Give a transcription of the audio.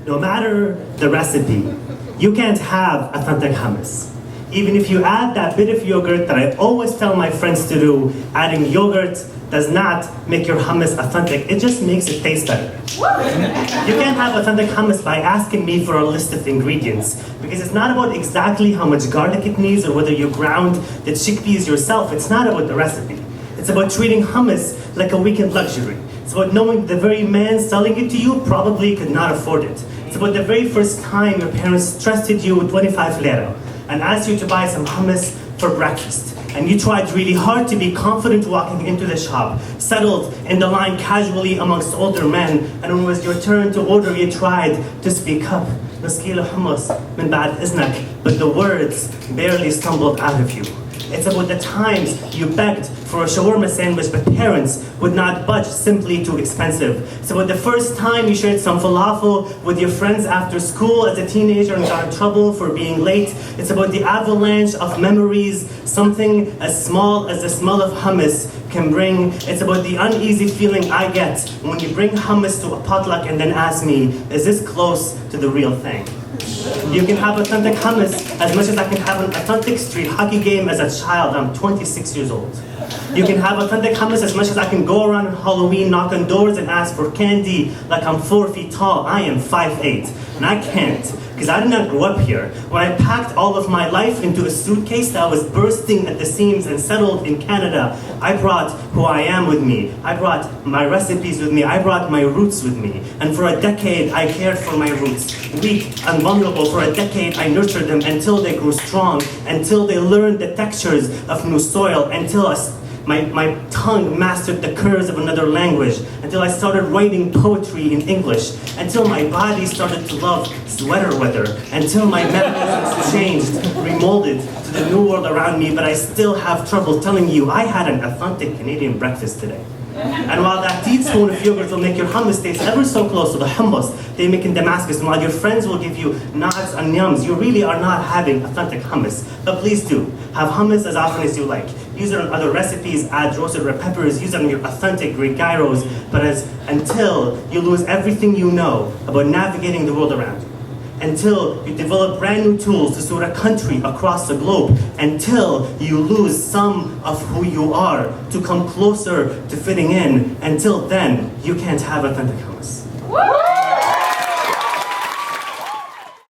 No matter the recipe, you can't have authentic hummus. Even if you add that bit of yogurt that I always tell my friends to do, adding yogurt does not make your hummus authentic, it just makes it taste better. You can't have authentic hummus by asking me for a list of ingredients, because it's not about exactly how much garlic it needs or whether you ground the chickpeas yourself. It's not about the recipe. It's about treating hummus like a weekend luxury. It's about knowing the very man selling it to you probably could not afford it. It's about the very first time your parents trusted you with 25 lira and asked you to buy some hummus for breakfast. And you tried really hard to be confident walking into the shop, settled in the line casually amongst older men, and when it was your turn to order, you tried to speak up. Naskila hummus min ba'd iznak, but the words barely stumbled out of you. It's about the times you begged for a shawarma sandwich, but parents would not budge, simply too expensive. It's about the first time you shared some falafel with your friends after school as a teenager and got in trouble for being late. It's about the avalanche of memories, something as small as the smell of hummus can bring. It's about the uneasy feeling I get when you bring hummus to a potluck and then ask me, is this close to the real thing? You can have authentic hummus as much as I can have an authentic street hockey game as a child. I'm 26 years old. You can have authentic hummus as much as I can go around on Halloween, knock on doors and ask for candy like I'm 4 feet tall. I am 5'8", and I can't, because I did not grow up here. When I packed all of my life into a suitcase that was bursting at the seams and settled in Canada, I brought who I am with me. I brought my recipes with me. I brought my roots with me. And for a decade, I cared for my roots. Weak and vulnerable, for a decade, I nurtured them until they grew strong, until they learned the textures of new soil, until my tongue mastered the curves of another language, until I started writing poetry in English, until my body started to love sweater weather, until my memories changed, remolded to the new world around me, but I still have trouble telling you I had an authentic Canadian breakfast today. And while that teaspoon of yogurt will make your hummus taste ever so close to the hummus they make in Damascus, and while your friends will give you nods and yums, you really are not having authentic hummus. But please do, have hummus as often as you like. Use it on other recipes, add roasted red peppers, use it on your authentic Greek gyros, but until you lose everything you know about navigating the world around you. Until you develop brand new tools to suit a country across the globe, until you lose some of who you are to come closer to fitting in, until then, you can't have authentic hummus.